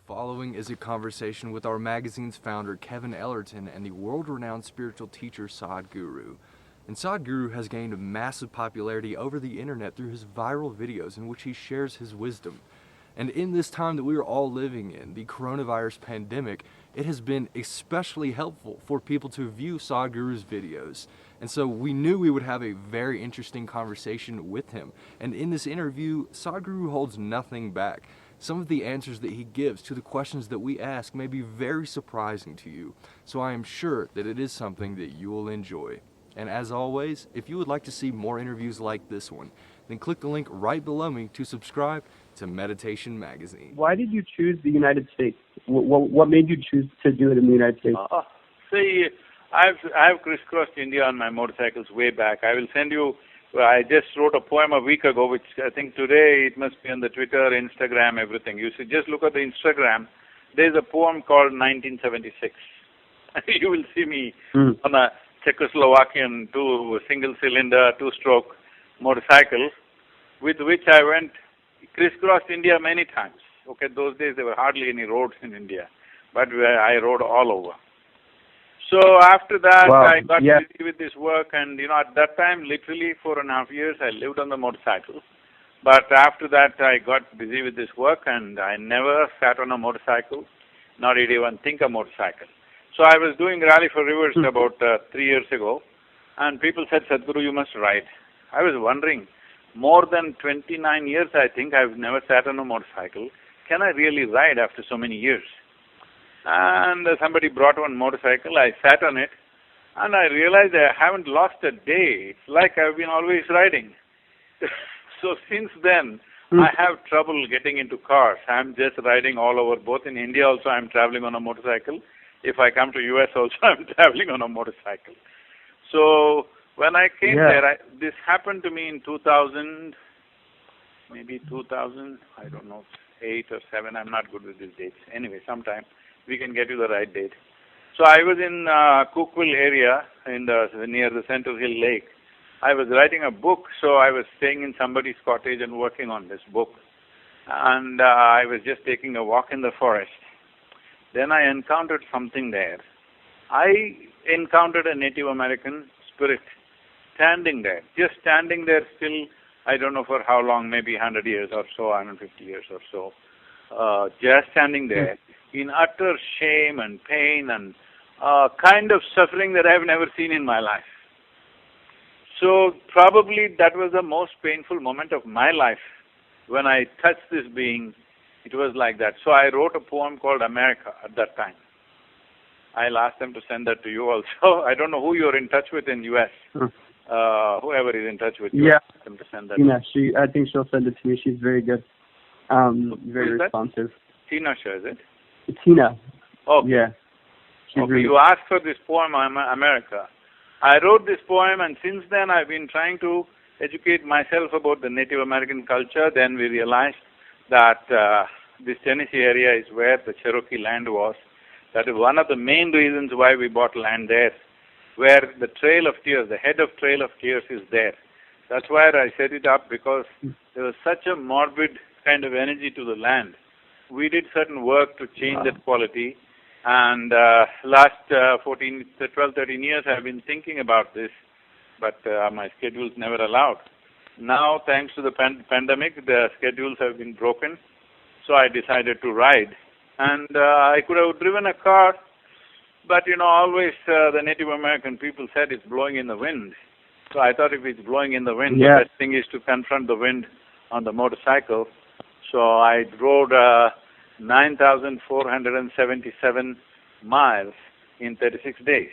following is a conversation with our magazine's founder, Kevin Ellerton, and the world-renowned spiritual teacher, Sadhguru. And Sadhguru has gained massive popularity over the internet through his viral videos in which he shares his wisdom. And in this time that we are all living in, the coronavirus pandemic, it has been especially helpful for people to view Sadhguru's videos. And so we knew we would have a very interesting conversation with him. And in this interview, Sadhguru holds nothing back. Some of the answers that he gives to the questions that we ask may be very surprising to you. So I am sure that it is something that you will enjoy. And as always, if you would like to see more interviews like this one, then click the link right below me to subscribe to Meditation Magazine. Why did you choose the United States? What made you choose to do it in the United States? See, I've crisscrossed India on my motorcycles way back. I will send you, I just wrote a poem a week ago, which I think today it must be on the Twitter, Instagram, everything. You should just look at the Instagram. There's a poem called 1976. You will see me on a Czechoslovakian single-cylinder, two-stroke motorcycle, with which I went, crisscrossed India many times. Okay, those days there were hardly any roads in India, but I rode all over. So after that, wow. I got busy with this work, and at that time, literally 4.5 years, I lived on the motorcycle. But after that, I got busy with this work, and I never sat on a motorcycle, nor did even think a motorcycle. So I was doing Rally for Rivers about 3 years ago, and people said, Sadhguru, you must ride. I was wondering, more than 29 years, I think, I've never sat on a motorcycle. Can I really ride after so many years? And somebody brought one motorcycle, I sat on it, and I realized I haven't lost a day. It's like I've been always riding. So since then, I have trouble getting into cars. I'm just riding all over, both in India also I'm traveling on a motorcycle. If I come to US also, I'm traveling on a motorcycle. So when I came there, this happened to me in 2000, maybe 2000, I don't know, 8 or 7, I'm not good with these dates. Anyway, sometime we can get you the right date. So I was in Cookville area near the Central Hill Lake. I was writing a book, so I was staying in somebody's cottage and working on this book. And I was just taking a walk in the forest. Then I encountered something there. I encountered a Native American spirit standing there, just standing there still, I don't know for how long, maybe 100 years or so, 150 years or so, just standing there in utter shame and pain and kind of suffering that I've never seen in my life. So probably that was the most painful moment of my life. When I touched this being, it was like that. So I wrote a poem called America at that time. I'll ask them to send that to you also. I don't know who you're in touch with in US. Whoever is in touch with you, ask them to send that. Tina, I think she'll send it to me. She's very good, very responsive. Tina, is it? Tina. Oh, yeah. Okay, you asked for this poem, America. I wrote this poem, and since then I've been trying to educate myself about the Native American culture. Then we realized that this Tennessee area is where the Cherokee land was. That is one of the main reasons why we bought land there, where the Trail of Tears, the head of Trail of Tears is there. That's why I set it up, because there was such a morbid kind of energy to the land. We did certain work to change that quality, and last 12, 13 years I've been thinking about this, but my schedules never allowed. Now, thanks to the pandemic, the schedules have been broken, so I decided to ride. And I could have driven a car, but always the Native American people said it's blowing in the wind. So I thought if it's blowing in the wind, the best thing is to confront the wind on the motorcycle. So I rode 9,477 miles in 36 days.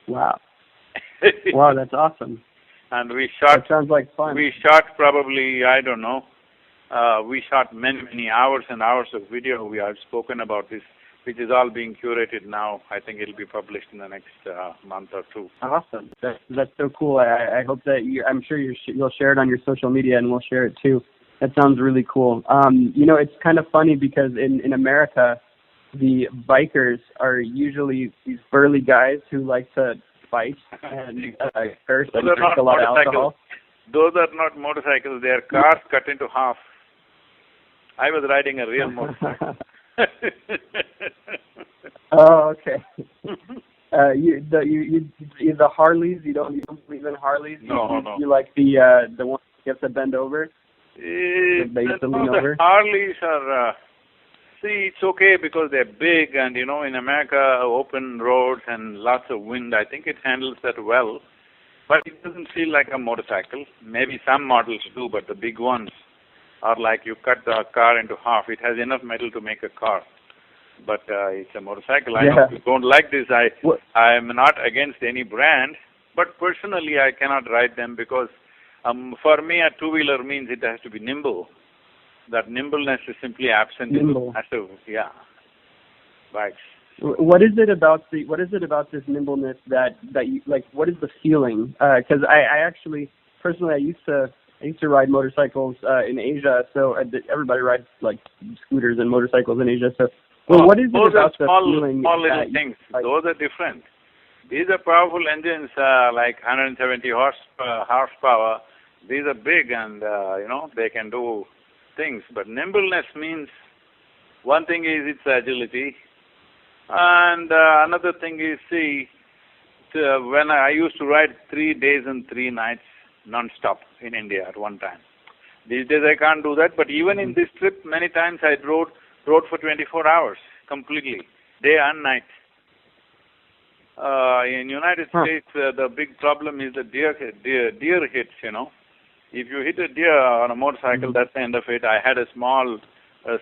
Wow. Wow, that's awesome. And we shot... That sounds like fun. We shot probably, I don't know, we shot many hours and hours of video. We have spoken about this, which is all being curated now. I think it'll be published in the next month or two. Awesome. That's so cool. I hope that I'm sure you'll share it on your social media, and we'll share it too. That sounds really cool. It's kind of funny because in America, the bikers are usually these burly guys who like to fight and curse and drink a lot of alcohol. Those are not motorcycles. They are cars cut into half. I was riding a real motorcycle. Oh, okay. The Harleys. You don't believe in Harleys. No. You like the one that gets to bend over. They used to lean over. The Harleys are. See, it's okay because they're big and, in America, open roads and lots of wind, I think it handles that well. But it doesn't feel like a motorcycle. Maybe some models do, but the big ones are like you cut the car into half. It has enough metal to make a car. But it's a motorcycle. I know you don't like this. I'm not against any brand, but personally I cannot ride them because for me a two-wheeler means it has to be nimble. That nimbleness is simply absent in massive, bikes. What is it about this nimbleness that you like? What is the feeling? Because I actually personally I used to ride motorcycles in Asia. So everybody rides like scooters and motorcycles in Asia. So what is it about the feeling? Small little things. Those are different. These are powerful engines, like 170 horsepower. These are big and they can do things, but nimbleness means one thing is its agility, and another thing is, when I used to ride 3 days and 3 nights non-stop in India at one time. These days I can't do that, but even in this trip, many times I rode for 24 hours completely, day and night. In United States, the big problem is the deer hits, If you hit a deer on a motorcycle, that's the end of it. I had a small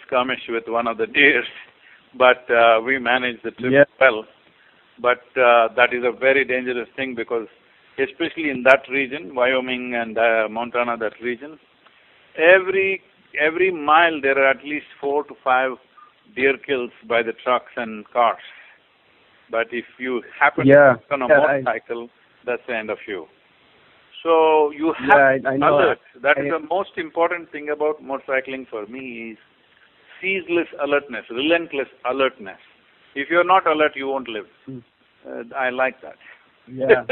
skirmish with one of the deers, but we managed the trip well. But that is a very dangerous thing because, especially in that region, Wyoming and Montana, that region, every mile there are at least 4 to 5 deer kills by the trucks and cars. But if you happen to be on a motorcycle, that's the end of you. So you have to alert. That is the most important thing about motorcycling for me is ceaseless alertness, relentless alertness. If you're not alert, you won't live. I like that. Yeah.